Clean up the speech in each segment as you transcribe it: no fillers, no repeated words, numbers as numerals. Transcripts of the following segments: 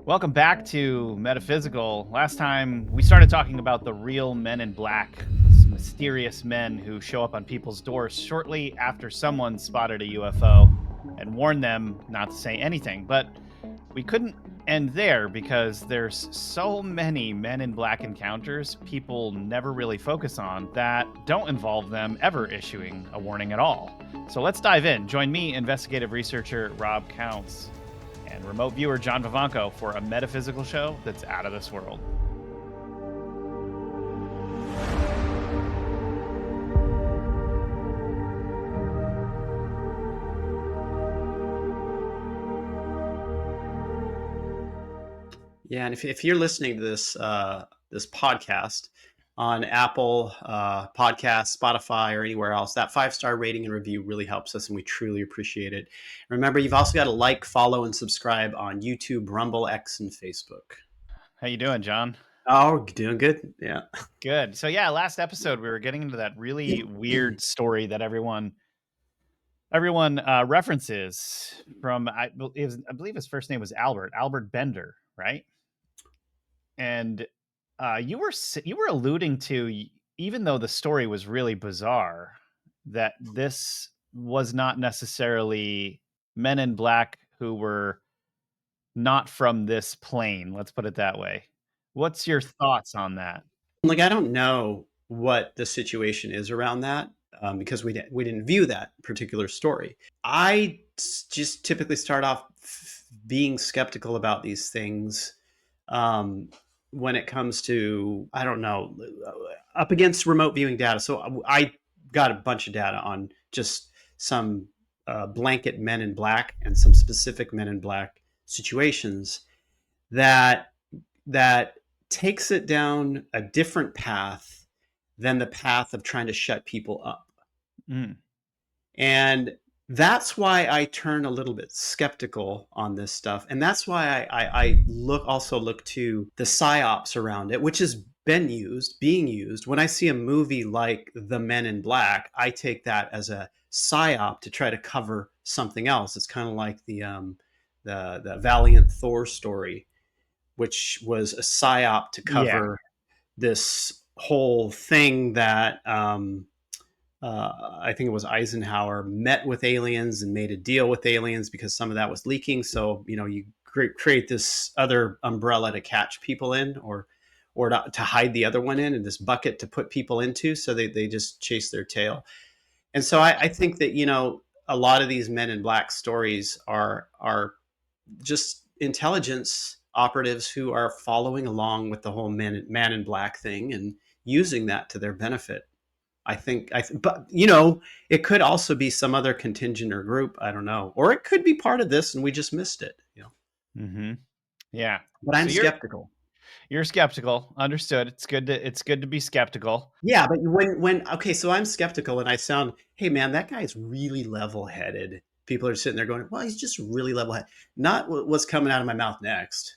Welcome back to Metaphysical. Last time we started talking about the real men in black, mysterious men who show up on people's doors shortly after someone spotted a UFO and warned them not to say anything. But we couldn't end there because there's so many men in black encounters people never really focus on that don't involve them ever issuing a warning at all. So let's dive in. Join me, investigative researcher Rob Counts, and remote viewer John Vivanco for a metaphysical show that's out of this world. Yeah, and if you're listening to this this podcast on Apple Podcasts, Spotify, or anywhere else, that 5-star rating and review really helps us, and we truly appreciate it. Remember, you've also got to like, follow, and subscribe on YouTube, Rumble, X, and Facebook. How you doing, John? Oh, doing good. Yeah. Good. So yeah, last episode we were getting into that really weird story that everyone references from. I believe his first name was Albert Bender, right? And you were alluding to, even though the story was really bizarre, that this was not necessarily men in black who were not from this plane. Let's put it that way. What's your thoughts on that? Like, I don't know what the situation is around that because we didn't view that particular story. I just typically start off being skeptical about these things when it comes to, I don't know, up against remote viewing data. So I got a bunch of data on just some blanket men in black and some specific men in black situations that takes it down a different path than the path of trying to shut people up. Mm. And that's why I turn a little bit skeptical on this stuff. And that's why I look to the psyops around it, which has being used. When I see a movie like The Men in Black, I take that as a psyop to try to cover something else. It's kind of like the Valiant Thor story, which was a psyop to cover this whole thing that I think it was Eisenhower met with aliens and made a deal with aliens because some of that was leaking. So, you create this other umbrella to catch people in, or to hide the other one in, and this bucket to put people into. So they just chase their tail. And so I think that, a lot of these men in black stories are just intelligence operatives who are following along with the whole man in black thing and using that to their benefit. But it could also be some other contingent or group. I don't know, or it could be part of this and we just missed it. Mm-hmm. Yeah, but I'm skeptical. You're skeptical. Understood. It's good to be skeptical. Yeah, but okay, so I'm skeptical and I sound, hey man, that guy's really level-headed. People are sitting there going, well, he's just really level-headed. Not what's coming out of my mouth next.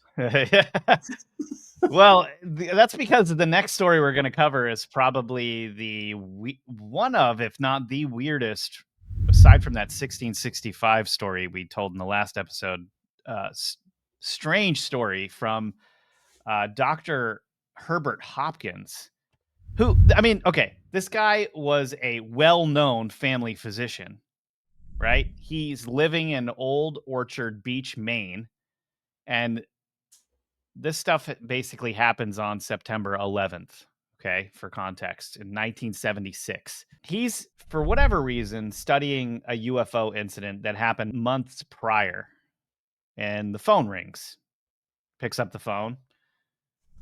Well, that's because the next story we're going to cover is probably one of, if not the weirdest, aside from that 1665 story we told in the last episode. Strange story from Dr. Herbert Hopkins, who, I mean, okay, this guy was a well-known family physician, right? He's living in Old Orchard Beach, Maine, and this stuff basically happens on September 11th, okay, for context, in 1976. He's, for whatever reason, studying a UFO incident that happened months prior, and the phone rings. Picks up the phone.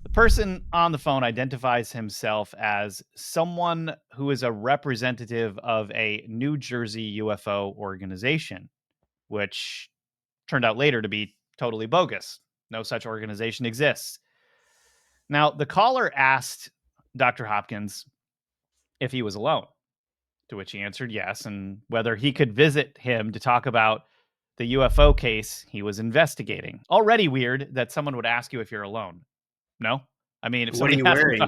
The person on the phone identifies himself as someone who is a representative of a New Jersey UFO organization, which turned out later to be totally bogus. No such organization exists. Now, the caller asked Dr. Hopkins if he was alone, to which he answered yes, and whether he could visit him to talk about the UFO case he was investigating. Already weird that someone would ask you if you're alone. No? I mean, if what are somebody you has wearing?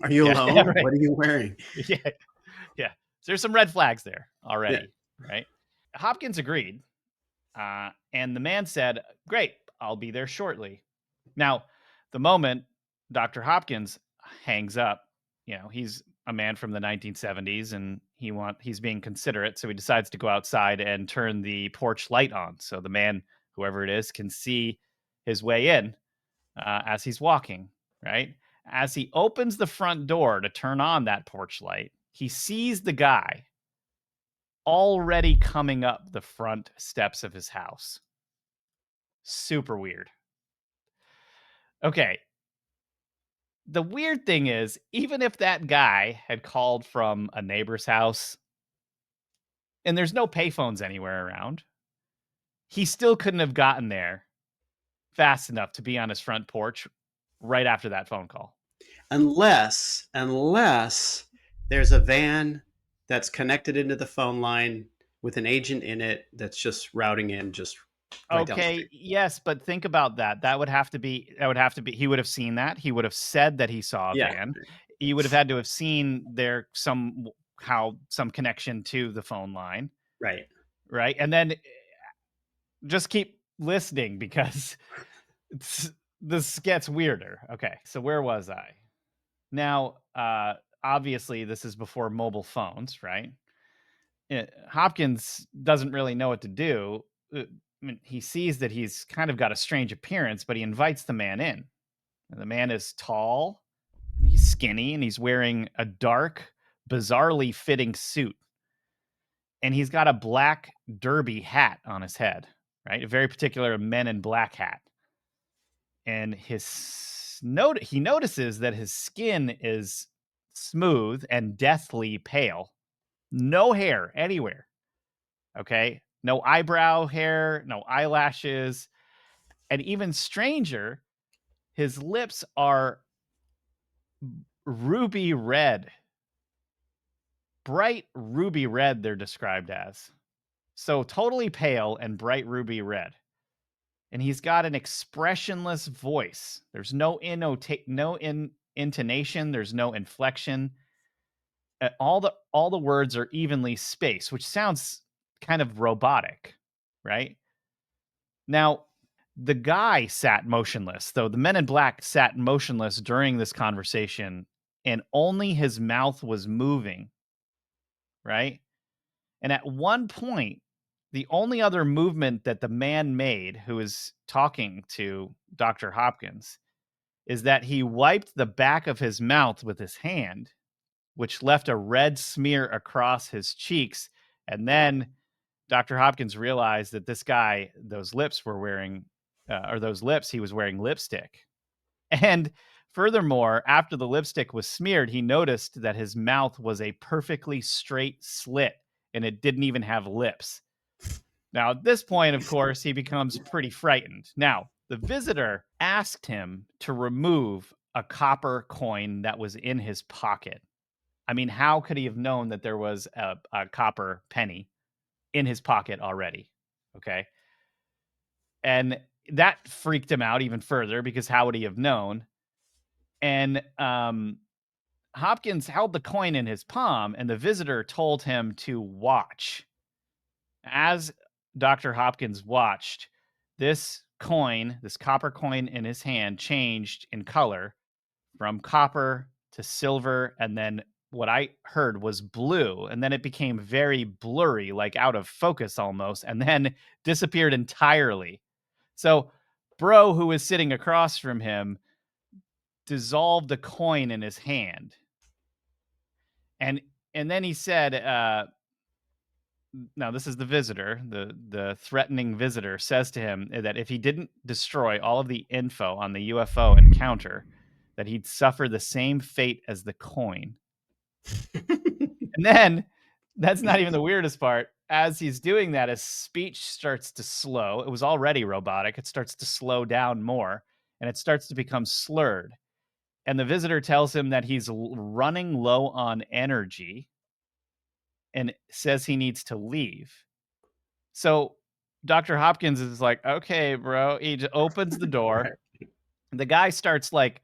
Are you alone? Yeah, right. What are you wearing? Yeah. So there's some red flags there already, right? Hopkins agreed. And the man said, great, I'll be there shortly. Now, the moment Dr. Hopkins hangs up, he's a man from the 1970s and he's being considerate, so he decides to go outside and turn the porch light on so the man, whoever it is, can see his way in as he's walking, right? As he opens the front door to turn on that porch light, he sees the guy already coming up the front steps of his house. Super weird. Okay, the weird thing is, even if that guy had called from a neighbor's house and there's no payphones anywhere around, he still couldn't have gotten there fast enough to be on his front porch right after that phone call. Unless there's a van that's connected into the phone line with an agent in it that's just routing in just right down the Okay, street. yes, but think about that. That would have to be he would have seen that. He would have said that he saw a Yeah, van. He would have had to have seen there some connection to the phone line, right. right? And then just keep listening because this gets weirder. Okay, so where was I? Now, obviously, this is before mobile phones, right? Hopkins doesn't really know what to do. He sees that he's kind of got a strange appearance, but he invites the man in. And the man is tall, and he's skinny, and he's wearing a dark, bizarrely fitting suit. And he's got a black derby hat on his head, right? A very particular men in black hat. And he notices that his skin is smooth and deathly pale. No hair anywhere. Okay? No eyebrow hair, no eyelashes, and even stranger, his lips are ruby red. Bright ruby red they're described as. So totally pale and bright ruby red. And he's got an expressionless voice. There's no intonation, there's no inflection. All the words are evenly spaced, which sounds kind of robotic, right? Now, the guy sat motionless, though the men in black sat motionless during this conversation, and only his mouth was moving, right? And at one point, the only other movement that the man made who is talking to Dr. Hopkins is that he wiped the back of his mouth with his hand, which left a red smear across his cheeks. And then Dr. Hopkins realized that this guy, those lips were wearing, or those lips, he was wearing lipstick. And furthermore, after the lipstick was smeared, he noticed that his mouth was a perfectly straight slit and it didn't even have lips. Now, at this point, of course, he becomes pretty frightened. Now, the visitor asked him to remove a copper coin that was in his pocket. I mean, how could he have known that there was a copper penny in his pocket already? Okay. And that freaked him out even further because how would he have known? And Hopkins held the coin in his palm, and the visitor told him to watch. As Dr. Hopkins watched, this copper coin in his hand, changed in color from copper to silver, and then what I heard was blue, and then it became very blurry, like out of focus almost, and then disappeared entirely. So, Bro, who was sitting across from him, dissolved a coin in his hand, and then he said, "No, this is the visitor. The threatening visitor says to him that if he didn't destroy all of the info on the UFO encounter, that he'd suffer the same fate as the coin." And then that's not even the weirdest part. As he's doing that, his speech starts to slow. It was already robotic. It starts to slow down more and it starts to become slurred. And the visitor tells him that he's running low on energy and says he needs to leave. So Dr. Hopkins is like, okay, bro. He just opens the door. Right. The guy starts like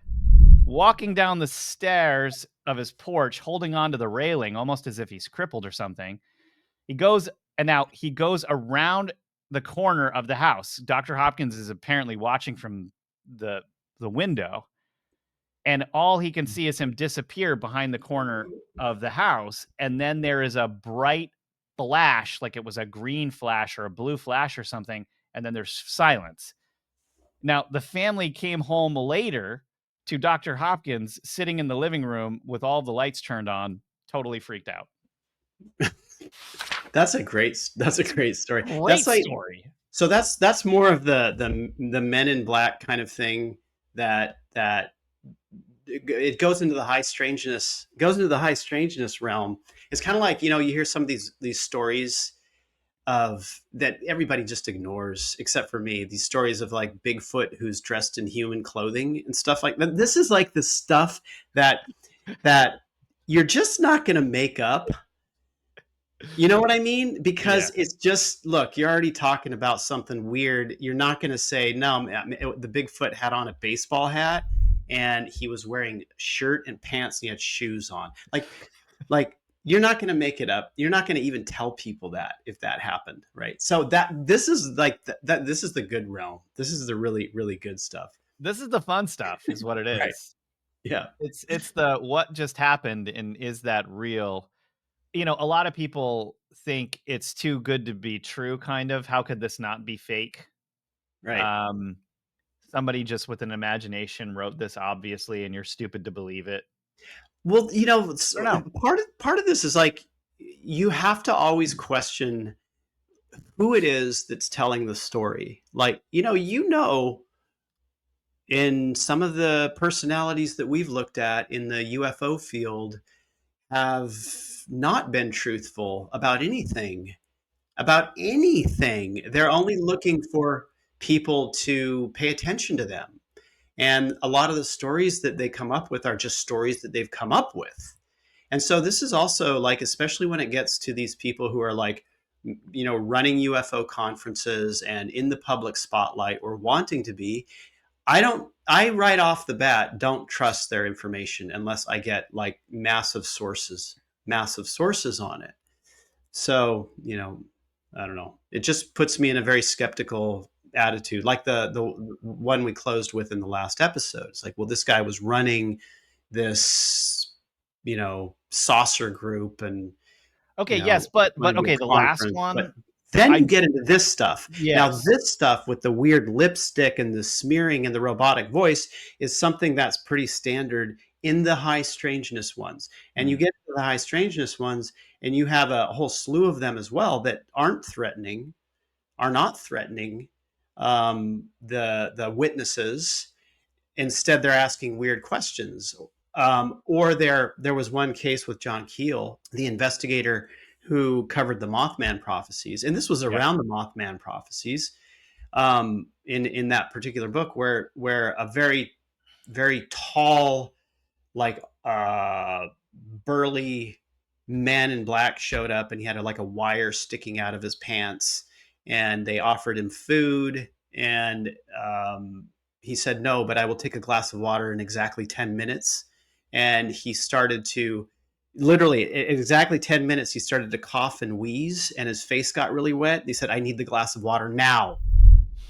walking down the stairs of his porch, holding onto the railing, almost as if he's crippled or something. He goes, and now he goes around the corner of the house. Dr. Hopkins is apparently watching from the the window, and all he can see is him disappear behind the corner of the house, and then there is a bright flash, like it was a green flash or a blue flash or something, and then there's silence. Now, the family came home later to Dr. Hopkins sitting in the living room with all the lights turned on, totally freaked out. That's a great story. That's Great like, story. so that's more of the Men in Black kind of thing, that it goes into the high strangeness realm. It's kind of like, you hear some of these stories of that everybody just ignores except for me, these stories of like Bigfoot who's dressed in human clothing and stuff like that. This is like the stuff that that you're just not going to make up. You know what I mean? Yeah. Because it's just, look, you're already talking about something weird. You're not going to say, no, the Bigfoot had on a baseball hat and he was wearing a shirt and pants and he had shoes on. Like you're not going to make it up. You're not going to even tell people that if that happened, right? So this is like that. This is the good realm. This is the really, really good stuff. This is the fun stuff, is what it Right. is. Yeah. It's the what just happened and is that real? A lot of people think it's too good to be true, kind of. How could this not be fake? Right. Um, Somebody just with an imagination wrote this, obviously, and you're stupid to believe it. Well, I don't know. part of this is like you have to always question who it is that's telling the story. Like, in some of the personalities that we've looked at in the UFO field have not been truthful about anything. About anything. They're only looking for people to pay attention to them. And a lot of the stories that they come up with are just stories that they've come up with. And so this is also like, especially when it gets to these people who are like, running UFO conferences and in the public spotlight or wanting to be, I right off the bat don't trust their information unless I get like massive sources on it. So, I don't know. It just puts me in a very skeptical attitude, like the one we closed with in the last episode. It's like, well, this guy was running this, saucer group and, Okay, yes, but running okay, the a last conference. But one, then you I get into this stuff. Now, yes. this stuff with the weird lipstick and the smearing and the robotic voice is something that's pretty standard in the high strangeness ones. And you Mm, get to the high strangeness ones, and you have a whole slew of them as well that are not threatening the witnesses. Instead, they're asking weird questions. Or there was one case with John Keel, the investigator who covered the Mothman prophecies, and this was yep. around the Mothman prophecies, in that particular book, where a very, very tall, like burly man in black showed up, and he had like a wire sticking out of his pants, and they offered him food, and he said no, but I will take a glass of water in exactly 10 minutes. And he started to, literally in exactly 10 minutes, he started to cough and wheeze, and his face got really wet. And he said, I need the glass of water now.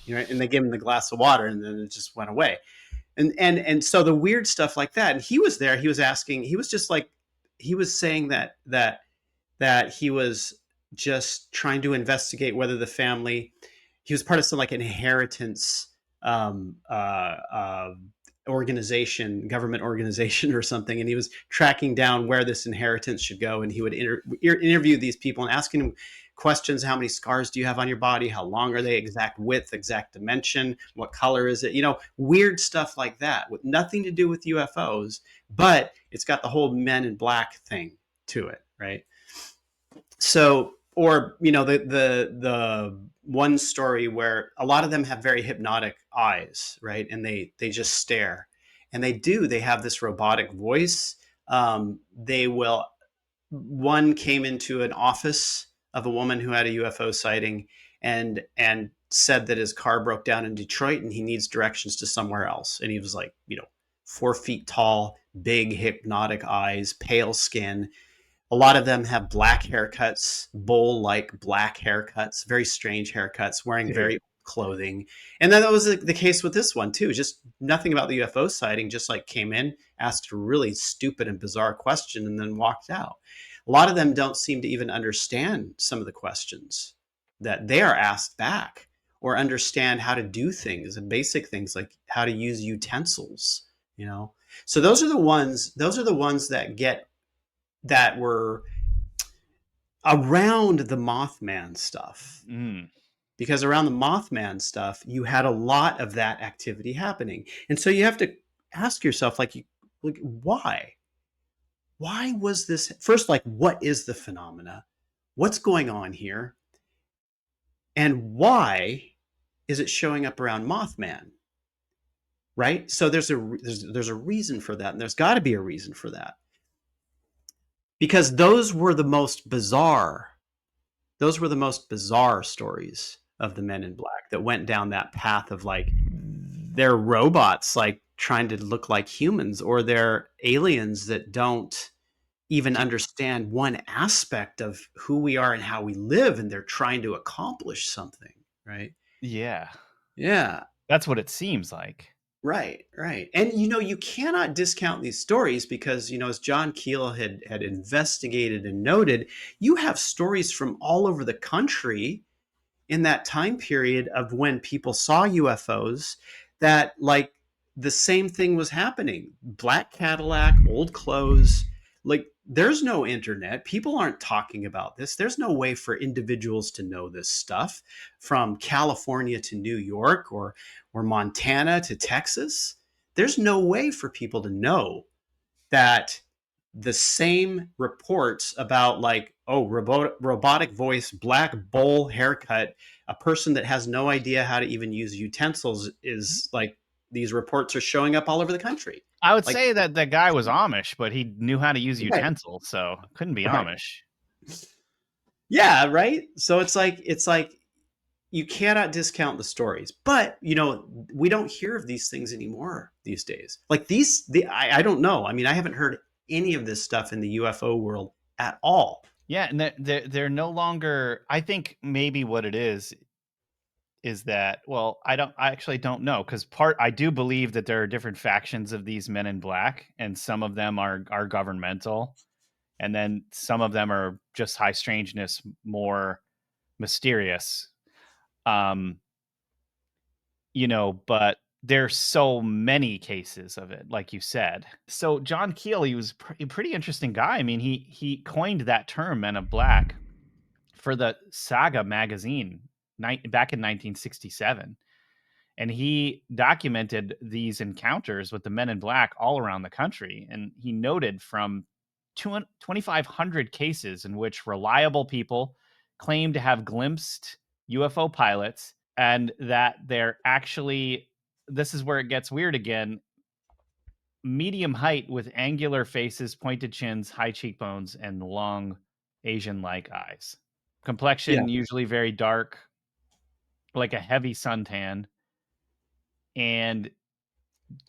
And they gave him the glass of water, and then it just went away. And so the weird stuff like that. And he was there. He was asking. He was just like, he was saying that he was just trying to investigate whether the family. He was part of some like inheritance um, uh, uh, organization, government organization or something, and he was tracking down where this inheritance should go. And he would interview these people and asking them questions: how many scars do you have on your body? How long are they? Exact width, exact dimension, what color is it? Weird stuff like that with nothing to do with UFOs, but it's got the whole Men in Black thing to it, right? So, or the one story where a lot of them have very hypnotic eyes, right? And they just stare, and they have this robotic voice. They will One came into an office of a woman who had a UFO sighting, and said that his car broke down in Detroit and he needs directions to somewhere else. And he was like, 4 feet tall, big hypnotic eyes, pale skin. A lot of them have black haircuts, bowl like black haircuts, very strange haircuts, wearing very Dude. clothing. And then that was the case with this one too. Just nothing about the UFO sighting, just like came in, asked a really stupid and bizarre question, and then walked out. A lot of them don't seem to even understand some of the questions that they are asked back, or understand how to do things and basic things like how to use utensils, you know. So those are the ones that were around the Mothman stuff. Mm. Because around the Mothman stuff, you had a lot of that activity happening. And so you have to ask yourself, like why? Why was this? First, like, what is the phenomena? What's going on here? And why is it showing up around Mothman? Right? So there's a reason for that, and there's got to be a reason for that. Because those were the most bizarre stories of the Men in Black that went down that path of like they're robots like trying to look like humans, or they're aliens that don't even understand one aspect of who we are and how we live, and they're trying to accomplish something, right? Yeah. Yeah. That's what it seems like. Right, right. And you cannot discount these stories because, as John Keel had investigated and noted, you have stories from all over the country in that time period of when people saw UFOs that like the same thing was happening. Black Cadillac, old clothes, like there's no internet. People aren't talking about this. There's no way for individuals to know this stuff from California to New York or Montana to Texas. There's no way for people to know that the same reports about like, oh, robotic voice, black bowl haircut, a person that has no idea how to even use utensils is like these reports are showing up all over the country. I would Like, say that the guy was Amish, but he knew how to use right, utensils, so couldn't be right. Amish. Yeah, right. So it's like you cannot discount the stories, but we don't hear of these things anymore these days. Like I don't know. I mean, I haven't heard any of this stuff in the UFO world at all. Yeah, and they're no longer. I think maybe what it is that, well, I actually don't know, because I do believe that there are different factions of these Men in Black, and some of them are governmental, and then some of them are just high strangeness, more mysterious. Um, but there's so many cases of it, like you said. So John Keel, he was a pretty interesting guy. I mean, he coined that term Men of Black for the Saga magazine back in 1967. And he documented these encounters with the Men in Black all around the country. And he noted from 2,500 cases in which reliable people claimed to have glimpsed UFO pilots, and that they're actually, this is where it gets weird again, medium height with angular faces, pointed chins, high cheekbones, and long Asian-like eyes. Yeah. Complexion usually very dark, like a heavy suntan. And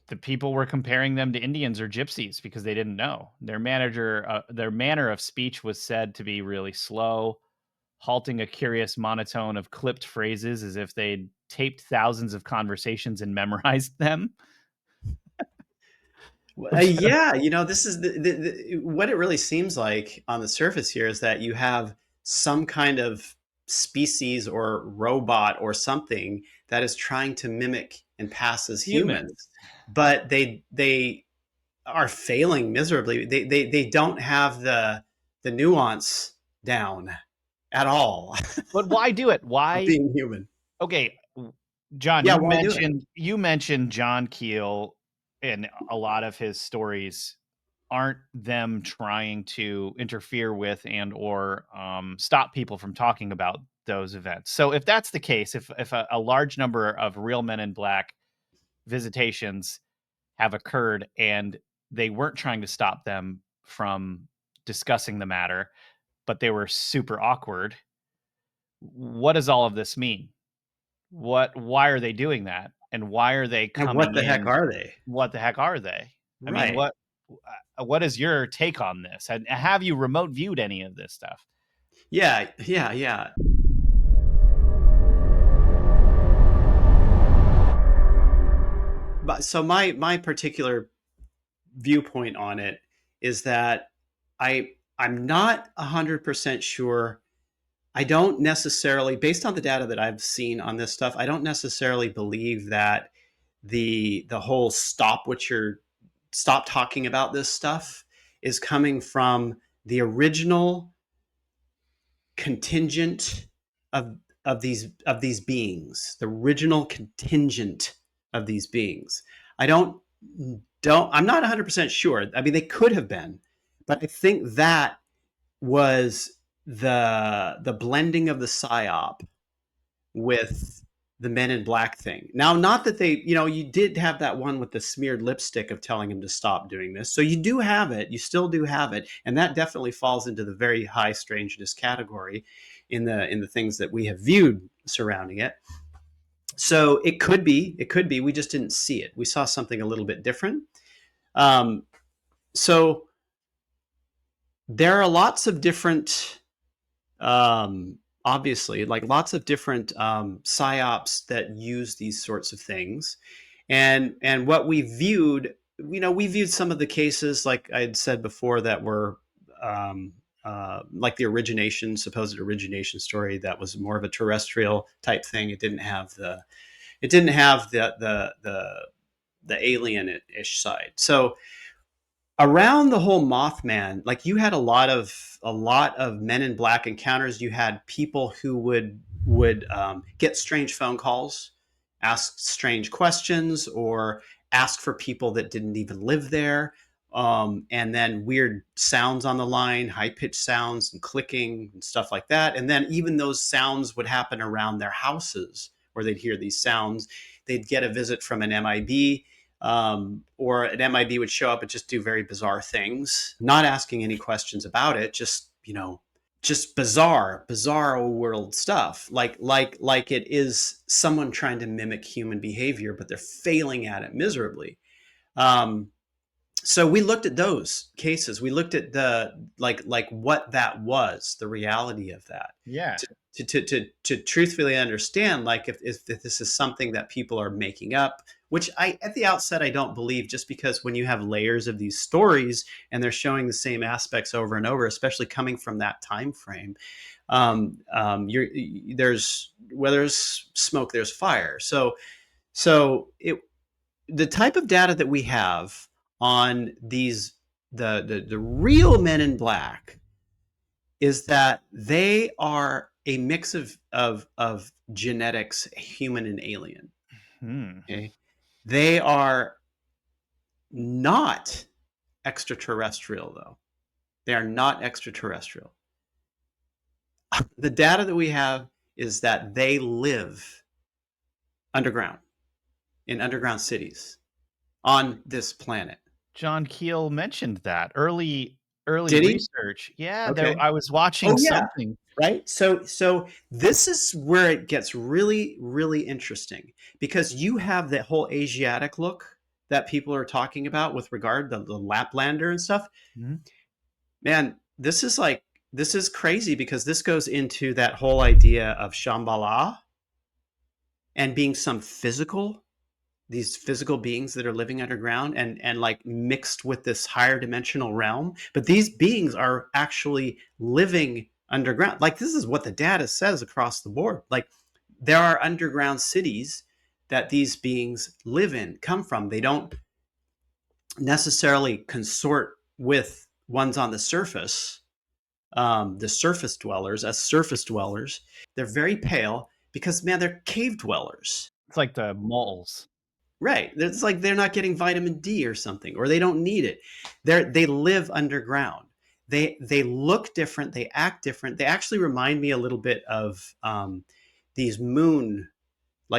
the people were comparing them to Indians or gypsies because they didn't know. Their manner of speech was said to be really slow, halting a curious monotone of clipped phrases as if they'd taped thousands of conversations and memorized them. Yeah, this is what it really seems like on the surface here is that you have some kind of species or robot or something that is trying to mimic and pass as humans, Humans. but they are failing miserably. They don't have the nuance down at all But why do it? of Why? being human. Okay, John, Yeah, you why do it? mentioned John Keel, and a lot of his stories aren't them trying to interfere with and or stop people from talking about those events. So if that's the case, if a large number of real Men in Black visitations have occurred and they weren't trying to stop them from discussing the matter, but they were super awkward, what does all of this mean? Why are they doing that? And why are they And what coming the heck in? are they? What the heck are they? I mean, Right. what is your take on this? And have you remote viewed any of this stuff? Yeah, yeah, yeah. but so my particular viewpoint on it is that I'm not 100% sure. I don't necessarily, based on the data that I've seen on this stuff, I don't necessarily believe that the whole stop talking about this stuff is coming from the original contingent of these beings, the original contingent of these beings. I don't I'm not 100% sure. I mean, they could have been, but I think that was the blending of the psyop with the Men in Black thing. Now, not that they, you did have that one with the smeared lipstick of telling him to stop doing this. So you do have it. You still do have it, and that definitely falls into the very high strangeness category in the things that we have viewed surrounding it. So it could be. It could be. We just didn't see it. We saw something a little bit different. Um, so there are lots of different obviously, like lots of different psyops that use these sorts of things, and what we viewed, we viewed some of the cases, like I had said before, that were like the supposed origination story, that was more of a terrestrial type thing. It didn't have the alien-ish side. So around the whole Mothman, like, you had a lot of Men in Black encounters. You had people who would get strange phone calls, ask strange questions, or ask for people that didn't even live there. And then weird sounds on the line, high pitched sounds and clicking and stuff like that. And then even those sounds would happen around their houses, where they'd hear these sounds. They'd get a visit from an MIB, or an MIB would show up and just do very bizarre things, not asking any questions about it, just bizarre old world stuff, like it is someone trying to mimic human behavior, but they're failing at it miserably. Um, so we looked at those cases. We looked at like what that was, the reality of that, Yeah. to truthfully understand, like, if this is something that people are making up, which at the outset I don't believe, just because when you have layers of these stories and they're showing the same aspects over and over, especially coming from that time frame, there's where there's smoke, there's fire. So the type of data that we have on the real Men in Black is that they are a mix of genetics, human and alien. Hmm. Okay, they are not extraterrestrial, though. They are not extraterrestrial. The data that we have is that they live underground, in underground cities on this planet. John Keel mentioned that early Did he? research. Yeah, there Okay. I was watching Oh yeah. something. Right. So this is where it gets really, really interesting, because you have that whole Asiatic look that people are talking about with regard to the Laplander and stuff. Mhm. Man, this is crazy, because this goes into that whole idea of Shambhala and being these physical beings that are living underground, and like mixed with this higher dimensional realm. But these beings are actually living underground. Like, this is what the data says across the board. Like, there are underground cities that these beings live in, come from. They don't necessarily consort with ones on the surface, the surface dwellers, as surface dwellers. They're very pale because, man, they're cave dwellers. It's like the moles. Right. It's like they're not getting vitamin D or something, or they don't need it. They live underground. They look different. They act different. They actually remind me a little bit of these moon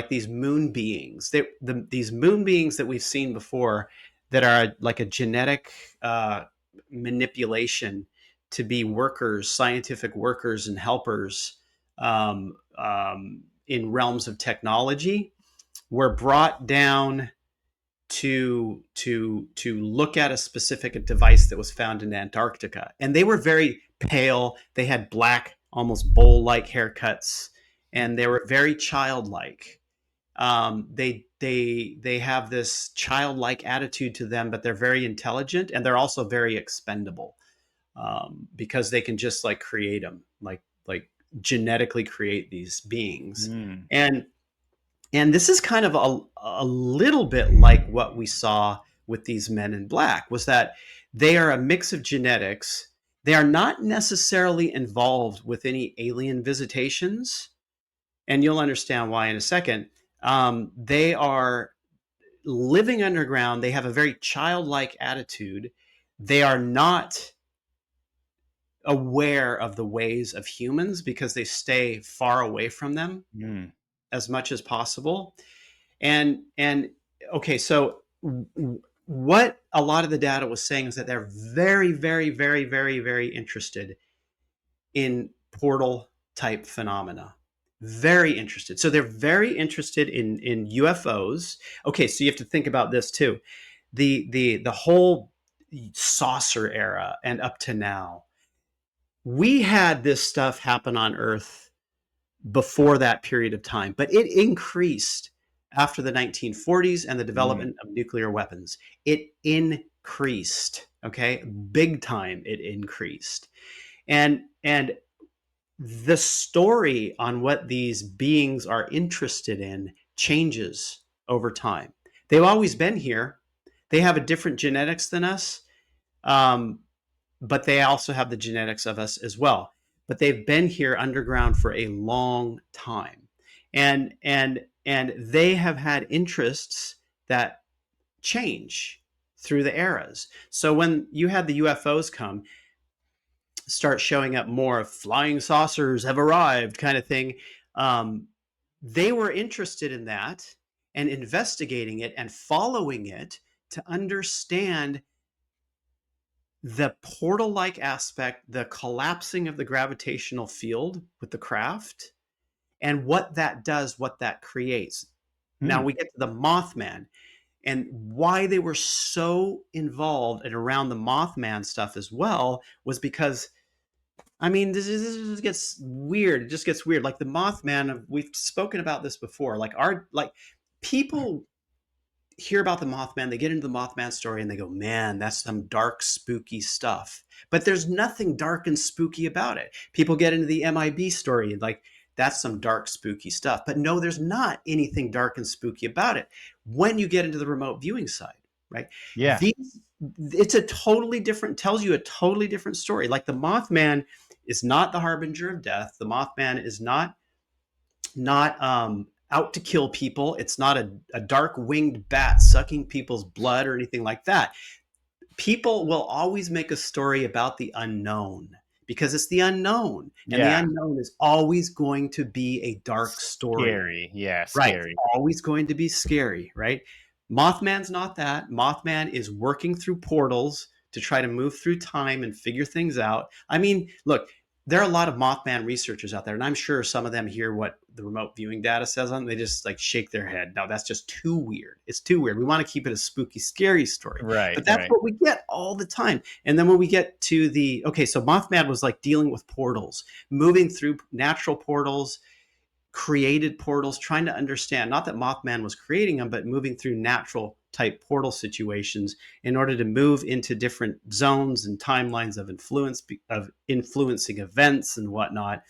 these moon beings. These moon beings that we've seen before, that are like a genetic manipulation to be workers, scientific workers and helpers, in realms of technology, were brought down to look at a specific device that was found in Antarctica, and they were very pale. They had black, almost bowl-like haircuts, and they were very childlike. they have this childlike attitude to them, but they're very intelligent, and they're also very expendable, because they can just like create them, like genetically create these beings. Mm. And this is kind of a little bit like what we saw with these men in black, was that they are a mix of genetics. They are not necessarily involved with any alien visitations, and you'll understand why in a second. They are living underground. They have a very childlike attitude. They are not aware of the ways of humans because they stay far away from them Mm. as much as possible. And okay, so what a lot of the data was saying is that they're very, very, very, very, very interested in portal type phenomena. Very interested. So they're very interested in UFOs. Okay, so you have to think about this too. The whole saucer era and up to now, we had this stuff happen on Earth before that period of time, but it increased after the 1940s and the Mm. development of nuclear weapons. It increased, okay? Big time it increased. And the story on what these beings are interested in changes over time. They've always been here. They have a different genetics than us. Um, but they also have the genetics of us as well. But they've been here underground for a long time, and they have had interests that change through the eras. So when you had the UFOs start showing up more of flying saucers have arrived kind of thing, um, they were interested in that and investigating it and following it to understand the portal like aspect, the collapsing of the gravitational field with the craft, and what that does, what that creates. Now Mm. we get to the Mothman and why they were so involved and around the Mothman stuff as well was because, I mean, this gets weird. It just gets weird. Like the Mothman, we've spoken about this before. Like people hear about the Mothman, they get into the Mothman story and they go, man, that's some dark, spooky stuff. But there's nothing dark and spooky about it. People get into the MIB story and like, that's some dark, spooky stuff. But no, there's not anything dark and spooky about it when you get into the remote viewing side, right? Yeah. These, it's a totally different, tells you a totally different story. Like the Mothman is not the harbinger of death. The Mothman is not out to kill people. It's not a dark winged bat sucking people's blood or anything like that. People will always make a story about the unknown because it's the unknown, and the Yeah. unknown is always going to be a dark story. Scary. Yeah, Right. It's scary. always going to be scary, right? Mothman's not that. Mothman is working through portals to try to move through time and figure things out. I mean, look, there are a lot of Mothman researchers out there, and I'm sure some of them hear what the remote viewing data says on them. They just like shake their head. No, that's just too weird. It's too weird. We want to keep it a spooky, scary story. Right, But that's right. what we get all the time. And then when we get to okay, so Mothman was like dealing with portals, moving through natural portals, created portals, trying to understand, not that Mothman was creating them, but moving through natural type portal situations in order to move into different zones and timelines of influencing events and whatnot,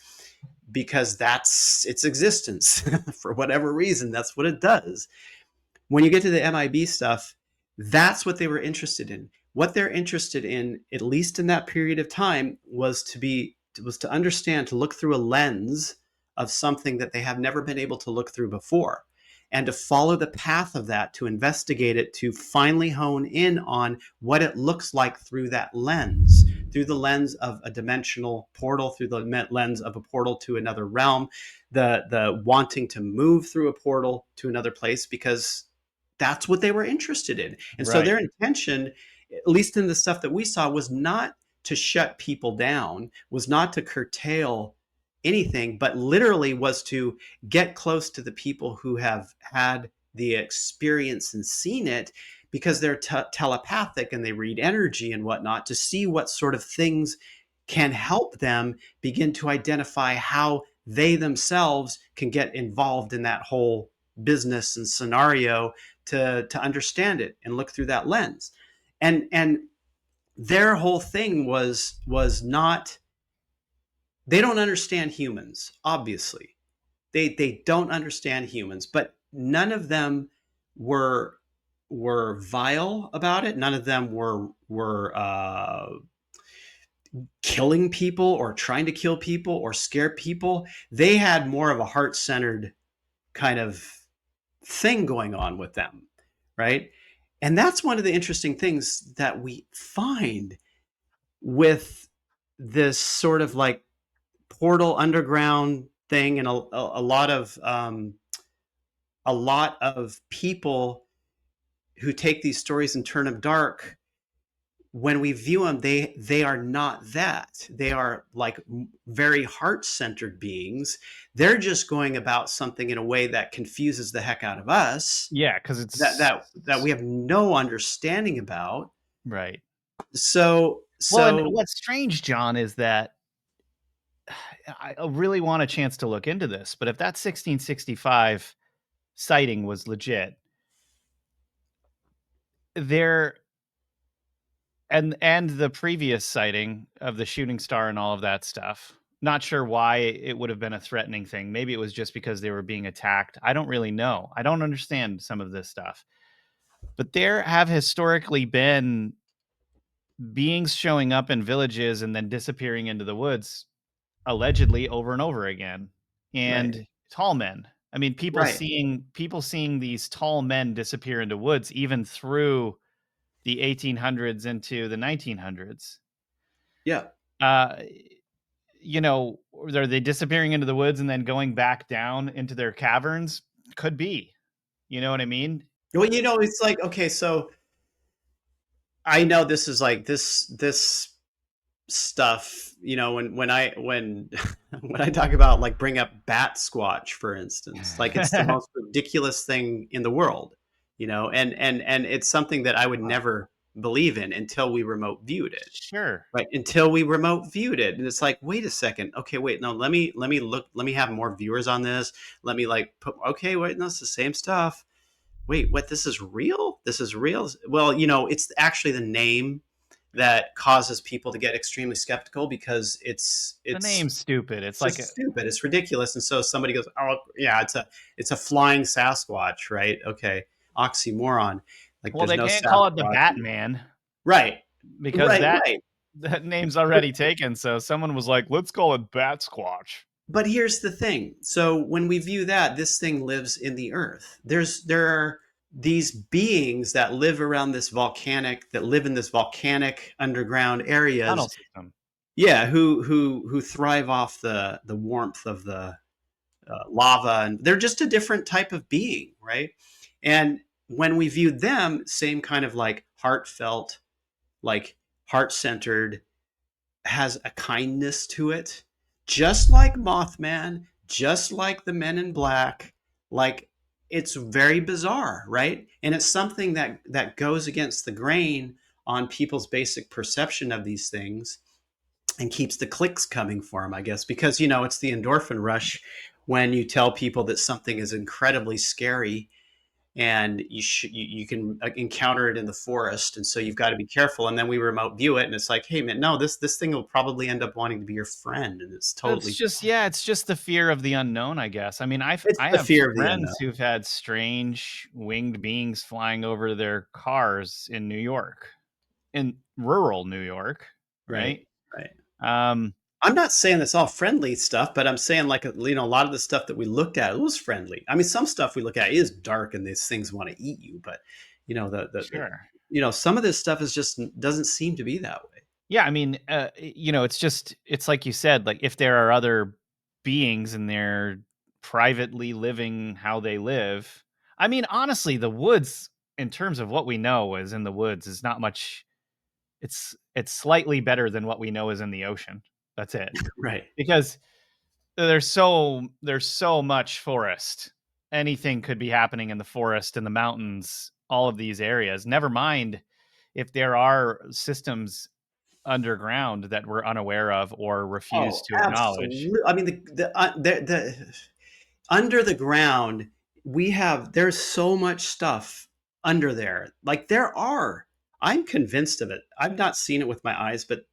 because that's its existence. For whatever reason, that's what it does. When you get to the MIB stuff, that's what they were interested in. What they're interested in, at least in that period of time, was to understand, to look through a lens of something that they have never been able to look through before, and to follow the path of that, to investigate it, to finally hone in on what it looks like through that lens, through the lens of a dimensional portal, through the lens of a portal to another realm, the wanting to move through a portal to another place, because that's what they were interested in. And so Right. their intention, at least in the stuff that we saw, was not to shut people down, was not to curtail anything, but literally was to get close to the people who have had the experience and seen it, because they're telepathic and they read energy and whatnot, to see what sort of things can help them begin to identify how they themselves can get involved in that whole business and scenario to understand it and look through that lens. And their whole thing was not, they don't understand humans, obviously. They don't understand humans, but none of them were were vile about it. None of them were killing people or trying to kill people or scare people. They had more of a heart-centered kind of thing going on with them, right? And that's one of the interesting things that we find with this sort of like portal underground thing, and a lot of people who take these stories and turn them dark. When we view them, they are not that. They are like very heart-centered beings. They're just going about something in a way that confuses the heck out of us, Yeah, because that we have no understanding about. right. So Well, and so what's strange, John, is that I really want a chance to look into this, but if that 1665 sighting was legit, there and the previous sighting of the shooting star and all of that stuff. Not sure why it would have been a threatening thing. Maybe it was just because they were being attacked. I don't really know. I don't understand some of this stuff. But there have historically been beings showing up in villages and then disappearing into the woods, allegedly over and over again. right, And tall men. I mean, right, people seeing these tall men disappear into woods even through the 1800s into the 1900s. yeah. Uh, you know, are they disappearing into the woods and then going back down into their caverns? Could be. You know what I mean? Well, it's like, okay, so I know this is like this stuff, when when I talk about, like, bring up bat squatch, for instance, like, it's the most ridiculous thing in the world, and it's something that I would never believe in until we remote viewed it, Sure. right? Until we remote viewed it, and it's like, wait a second, okay, wait, no, let me have more viewers on this. Let me, like, put, okay, wait, no, it's the same stuff. Wait, what? This is real? This is real? Well, it's actually the name that causes people to get extremely skeptical, because The it's name's stupid. It's it's like just stupid. It's ridiculous. And so somebody goes, "Oh, yeah, it's a flying Sasquatch, right? Okay, oxymoron. Like, well, there's they no can't call it the Sasquatch." Batman Right, because right, that right. that name's already taken. So someone was like, "Let's call it Bat Squatch." But here's the thing. So when we view that, this thing lives in the earth. There are these beings that live around that live in this volcanic underground Tunnel areas. system. Yeah, who thrive off the warmth of the lava, and they're just a different type of being, right? And when we view them, same kind of like heartfelt, like heart-centered, has a kindness to it, just like Mothman, just like the Men in Black. Like, it's very bizarre, right? And it's something that goes against the grain on people's basic perception of these things, and keeps the clicks coming for them, I guess, because it's the endorphin rush when you tell people that something is incredibly scary, and you can encounter it in the forest, and so you've got to be careful. And then we remote view it, and it's like, hey man, no, this thing will probably end up wanting to be your friend, and it's It's totally, just yeah, it's just the fear of the unknown, I guess. I mean, it's I the have fear of the unknown. friends who've had strange winged beings flying over their cars in New York, in rural New York, Right, right? right. Um, I'm not saying it's all friendly stuff, but I'm saying, like, a lot of the stuff that we looked at, it was friendly. I mean, some stuff we look at is dark and these things want to eat you, but sure. some of this stuff is just doesn't seem to be that way. Yeah, I mean, it's just it's like you said, like if there are other beings and they're privately living how they live. I mean, honestly, the woods, in terms of what we know is in the woods, is not much. It's slightly better than what we know is in the ocean. That's it. Right. Because there's so much forest. Anything could be happening in the forest, in the mountains, all of these areas. Never mind if there are systems underground that we're unaware of or refuse Oh, to acknowledge. absolutely. I mean, the under the ground. there's so much stuff under there. Like I'm convinced of it. I've not seen it with my eyes, but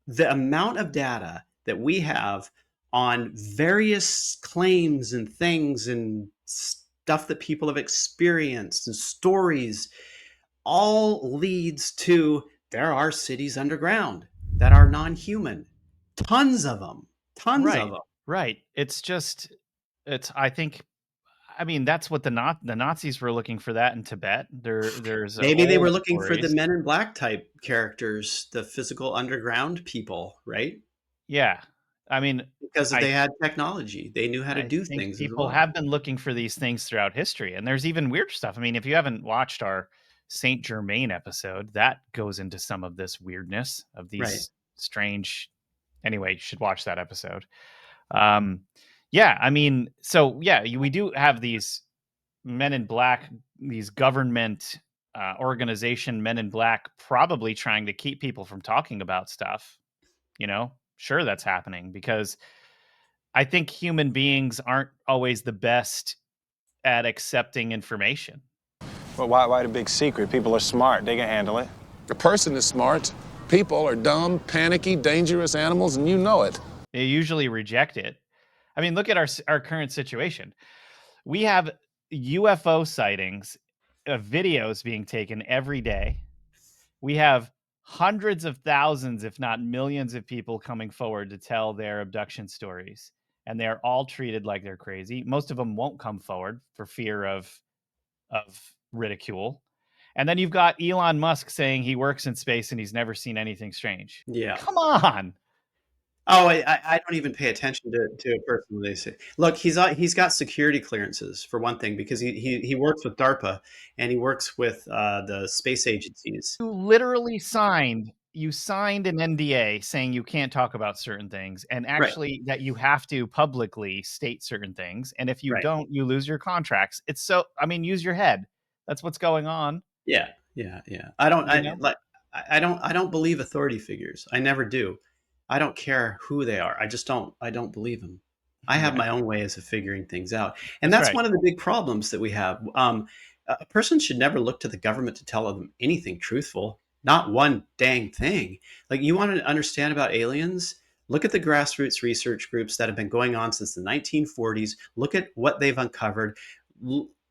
the amount of data that we have on various claims and things and stuff that people have experienced and stories all leads to there are cities underground that are non-human. Tons of them. Tons of Right, them. right. It's just, I think, I mean, that's what the Nazis were looking for that in Tibet. There's Maybe they old were looking for the stories. Men in Black type characters, the physical underground people, right? Yeah. I mean, Because I they had technology. They knew how to I do think things as people well. have been looking for these things throughout history, and there's even weird stuff. I mean, if you haven't watched our Saint Germain episode, that goes into some of this weirdness of Right. these strange. Anyway, you should watch that episode. Um, yeah, I mean, so yeah, we do have these Men in Black, these government organization Men in Black, probably trying to keep people from talking about stuff. You know, sure, that's happening because I think human beings aren't always the best at accepting information. Well, why the big secret? People are smart. They can handle it. A person is smart. People are dumb, panicky, dangerous animals, and you know it. They usually reject it. I mean, look at our current situation. We have UFO sightings, videos being taken every day. We have hundreds of thousands, if not millions, of people coming forward to tell their abduction stories, and they're all treated like they're crazy. Most of them won't come forward for fear of ridicule. And then you've got Elon Musk saying he works in space and he's never seen anything strange. Yeah. Come on. Oh, I don't even pay attention to a person when they say, look, he's got security clearances for one thing because he works with DARPA and he works with the space agencies. You literally signed an NDA saying you can't talk about certain things, and Right. actually that you have to publicly state certain things. And if you Right. don't, you lose your contracts. It's so, I mean, use your head. That's what's going on, Yeah. Yeah. Yeah. I don't. you know? I don't believe authority figures. I never do. I don't care who they are. I just don't. I don't believe them. I have Yeah, my own ways of figuring things out, and that's that's right. one of the big problems that we have. A person should never look to the government to tell them anything truthful. Not one dang thing. Like you want to understand about aliens? Look at the grassroots research groups that have been going on since the 1940s. Look at what they've uncovered.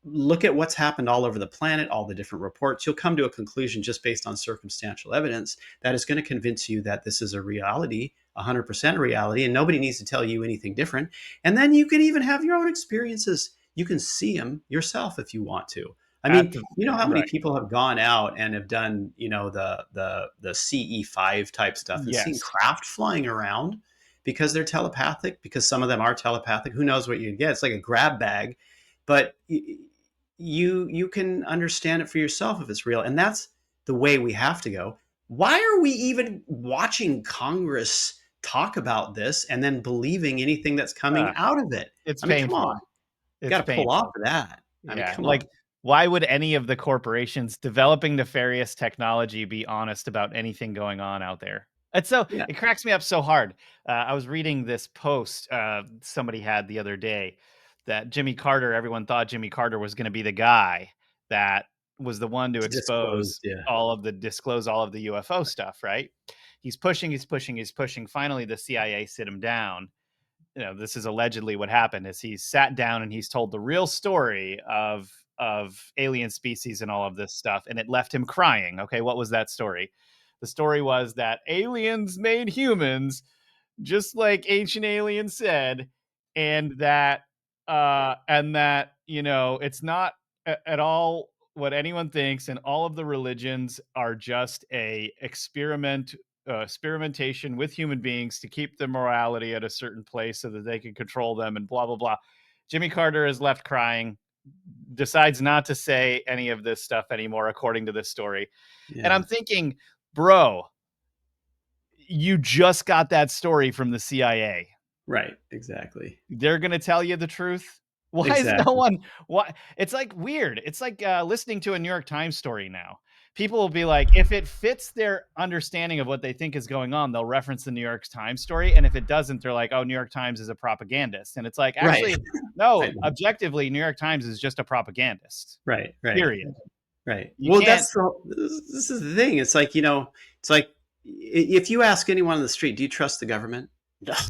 Look at what's happened all over the planet, all the different reports. You'll come to a conclusion just based on circumstantial evidence that is going to convince you that this is a reality, 100% reality, and nobody needs to tell you anything different. And then you can even have your own experiences. You can see them yourself if you want to. I At mean, the you know how many right. people have gone out and have done, the CE5 type stuff and seen Yes. craft flying around because they're telepathic, because some of them are telepathic. Who knows what you get? It's like a grab bag, but you can understand it for yourself if it's real, and that's the way we have to go. Why are we even watching Congress talk about this and then believing anything that's coming Uh, out of it? it's I mean, come painful. on, It's got to pull off painful. of that. I mean, Yeah, come on. like, why would any of the corporations developing nefarious technology be honest about anything going on out there? It's so, Yeah, it cracks me up so hard. I was reading this post somebody had the other day that Jimmy Carter, everyone thought Jimmy Carter was going to be the guy that was the one to to disclose. expose Yeah, disclose all of the UFO stuff, right? He's pushing, he's pushing, he's pushing. Finally, the CIA sit him down. This is allegedly what happened is he's sat down and he's told the real story of alien species and all of this stuff, and it left him crying. Okay, what was that story? The story was that aliens made humans, just like ancient aliens said, and that it's not at all what anyone thinks, and all of the religions are just a experimentation with human beings to keep their morality at a certain place so that they can control them, and blah blah blah. Jimmy Carter is left crying, decides not to say any of this stuff anymore, according to this story. And I'm yeah, thinking, bro, you just got that story from the CIA. right, exactly, They're going to tell you the truth. Why is no exactly. one? Why? It's like weird. It's like listening to a New York Times story now. people will be like, if it fits their understanding of what they think is going on, they'll reference the New York Times story. And if it doesn't, they're like, oh, New York Times is a propagandist. And it's like, Right. actually, no, I know. objectively, New York Times is just a propagandist. Right. Period. Right. You Well, can't. this is the thing. It's like, it's like if you ask anyone on the street, do you trust the government?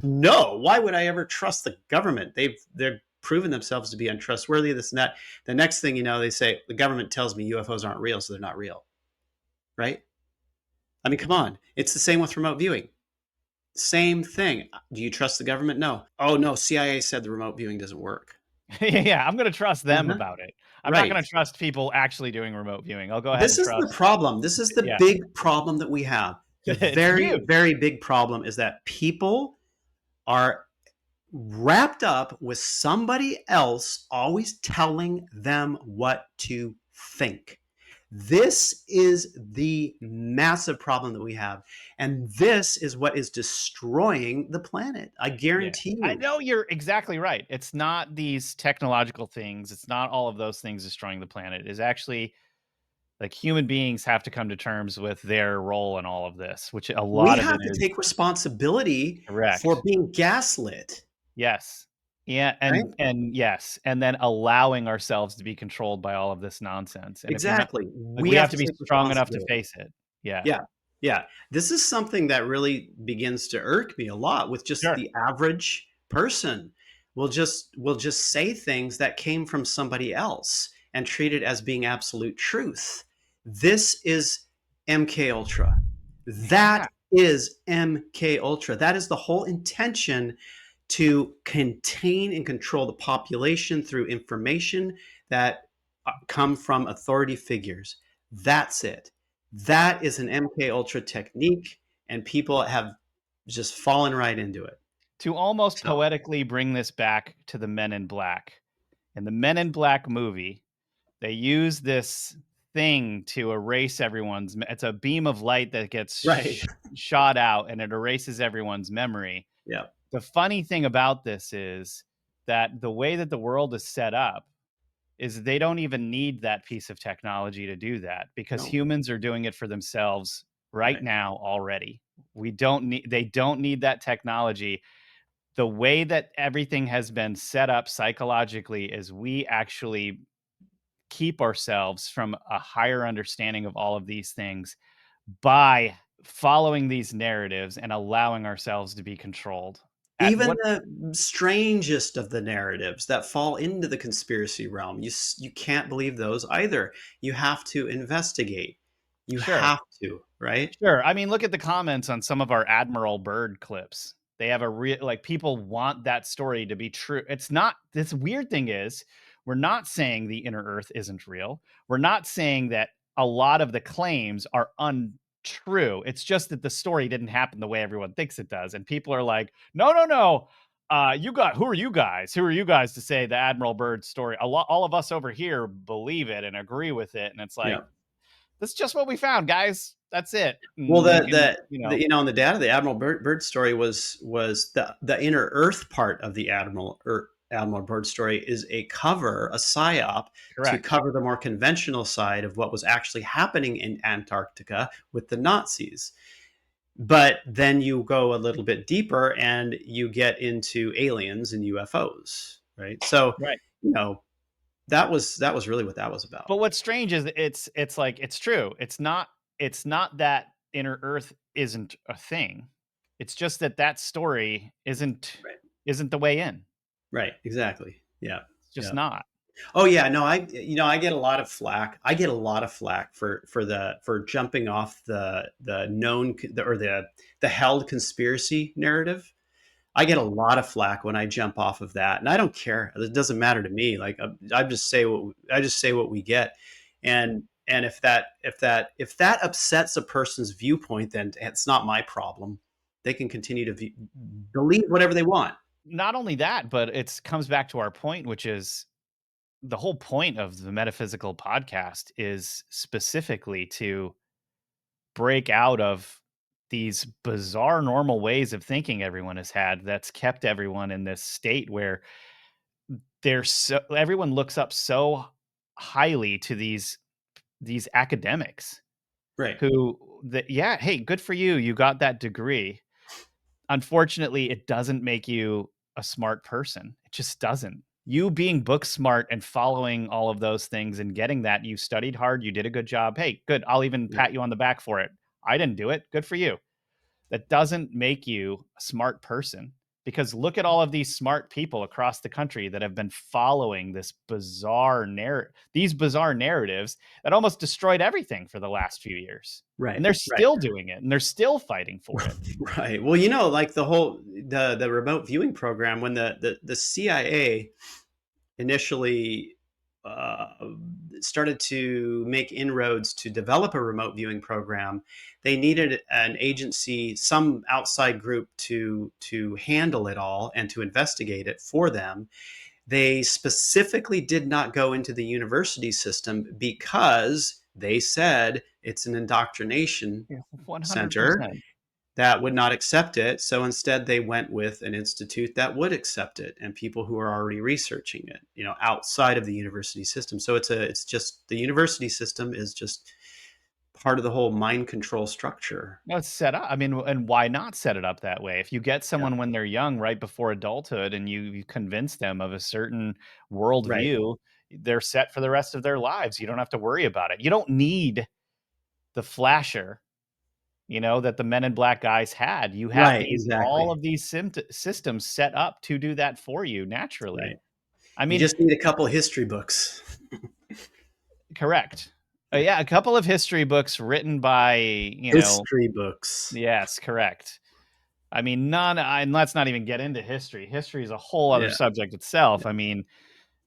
No. Why would I ever trust the government? They're proven themselves to be untrustworthy, this and that. The next thing you know, they say the government tells me UFOs aren't real, so they're not real. Right? I mean, come on. It's the same with remote viewing. Same thing. Do you trust the government? No. Oh no, CIA said the remote viewing doesn't work. Yeah, I'm going to trust them Uh-huh. about it. I'm not Right. going to trust people actually doing remote viewing. I'll go ahead This and is the trust. problem. This is the Yeah. big problem that we have. The It's very, huge. very big problem is that people are wrapped up with somebody else always telling them what to think. This is the massive problem that we have. And this is what is destroying the planet. I guarantee I you. know you're exactly right. It's not these technological things. It's not all of those things destroying the planet. It's actually like human beings have to come to terms with their role in all of this, which a We lot of have it to is take responsibility for correct. being gaslit. Yes. Yeah, Right? and yes, and then allowing ourselves to be controlled by all of this nonsense. And if you're not Exactly. like We we have have to to be take strong enough to responsibility. face it. Yeah. Yeah. Yeah. This is something that really begins to irk me a lot with just Sure. the average person. Will just say things that came from somebody else and treat it as being absolute truth. This is MK Ultra. Yeah. That is MK Ultra. That is the whole intention, to contain and control the population through information that come from authority figures. That's it. That is an MK Ultra technique, and people have just fallen right into it. To almost So poetically bring this back to the Men in Black. In the Men in Black movie, they use this thing to erase everyone's it's a beam of light that gets right, shot out and it erases everyone's memory. yeah, The funny thing about this is that the way that the world is set up is they don't even need that piece of technology to do that because no, humans are doing it for themselves right right. now already. They don't need that technology. The way that everything has been set up psychologically is we actually keep ourselves from a higher understanding of all of these things by following these narratives and allowing ourselves to be controlled. At Even what the strangest of the narratives that fall into the conspiracy realm, you can't believe those either. You have to investigate. You Sure. have to, right? Sure. I mean, look at the comments on some of our Admiral Byrd clips. They have a real like people want that story to be true. It's not this weird thing is we're not saying the inner earth isn't real. We're not saying that a lot of the claims are untrue. It's just that the story didn't happen the way everyone thinks it does. And people are like, no, no, no. You got who are you guys? Who are you guys to say the Admiral Byrd story? All of us over here believe it and agree with it. And it's like, Yeah. that's just what we found, guys. That's it. Well, And they can, you know, in the data, the Admiral Byrd story was the inner Earth part of the Admiral Byrd story is a cover, a psyop to correct. cover the more conventional side of what was actually happening in Antarctica with the Nazis. But then you go a little bit deeper and you get into aliens and UFOs, right? So, Right. you know, that was really what that was about. But what's strange is it's like it's true. It's not that inner earth isn't a thing. It's just that that story isn't Right. isn't the way in. Right. Exactly. Yeah. It's just Yeah. not. Oh yeah, no, I get a lot of flack. I get a lot of flack for jumping off the known or the held conspiracy narrative. I get a lot of flack when I jump off of that, and I don't care. It doesn't matter to me. Like I just say what we get, and if that upsets a person's viewpoint, then it's not my problem. They can continue to believe whatever they want. Not only that, but it comes back to our point, which is the whole point of the metaphysical podcast is specifically to break out of these bizarre normal ways of thinking everyone has had that's kept everyone in this state where everyone looks up so highly to these academics Right. Yeah, hey, good for you. You got that degree. Unfortunately, it doesn't make you a smart person. It just doesn't. You being book smart and following all of those things and getting that, you studied hard, you did a good job. Hey, good. I'll even Right. pat you on the back for it. I didn't do it. Good for you. That doesn't make you a smart person, because look at all of these smart people across the country that have been following these bizarre narratives that almost destroyed everything for the last few years. Right. And they're Right. still doing it, and they're still fighting for it. Right. Well, like the remote viewing program, when the CIA initially uh, started to make inroads to develop a remote viewing program, they needed an agency, some outside group to handle it all and to investigate it for them. They specifically did not go into the university system because they said it's an indoctrination Yeah, center 100%. that would not accept it. So instead, they went with an institute that would accept it and people who are already researching it, outside of the university system. So it's just the university system is just part of the whole mind control structure. No, it's set up. I mean, and why not set it up that way? If you get Yeah. someone when they're young, right before adulthood, and you convince them of a certain Right. worldview, they're set for the rest of their lives. You don't have to worry about it. You don't need the flasher, that the Men in Black guys had. You have Right. these all Exactly. of these systems set up to do that for you naturally. Right. I You mean, just need a couple history books. correct. Yeah, a couple of history books written by, History books. yes, correct. I mean, and let's not even get into history. History is a whole other Yeah. subject itself. I mean,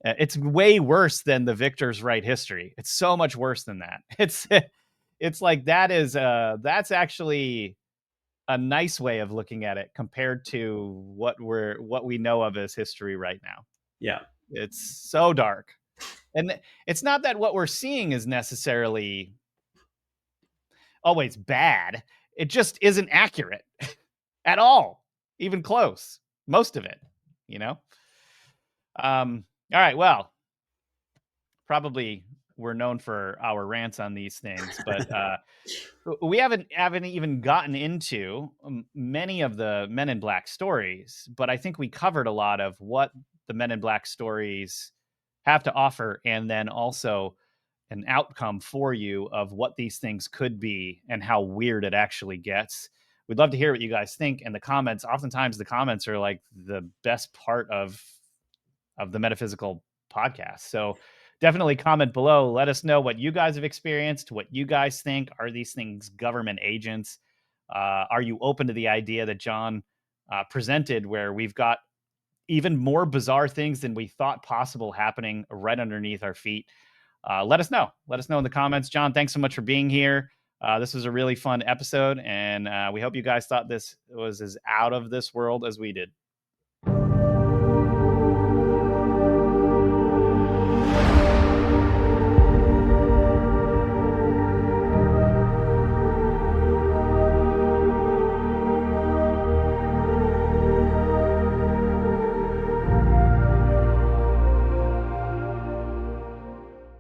it's way worse than the victors write history. It's so much worse than that. It's like that's actually a nice way of looking at it compared to what we know of as history right now. Yeah. It's so dark. And it's not that what we're seeing is necessarily always bad. It just isn't accurate at all, even close. Most of it, you know. All right. Well, probably we're known for our rants on these things, but we haven't even gotten into many of the Men in Black stories. But I think we covered a lot of what the Men in Black stories have to offer, and then also an outcome for you of what these things could be and how weird it actually gets. We'd love to hear what you guys think in the comments. Oftentimes the comments are like the best part of the Metaphysical podcast. So definitely comment below. Let us know what you guys have experienced, what you guys think. Are these things government agents? Are you open to the idea that John presented, where we've got even more bizarre things than we thought possible happening right underneath our feet? Let us know. Let us know in the comments. John, thanks so much for being here. This was a really fun episode, and we hope you guys thought this was as out of this world as we did.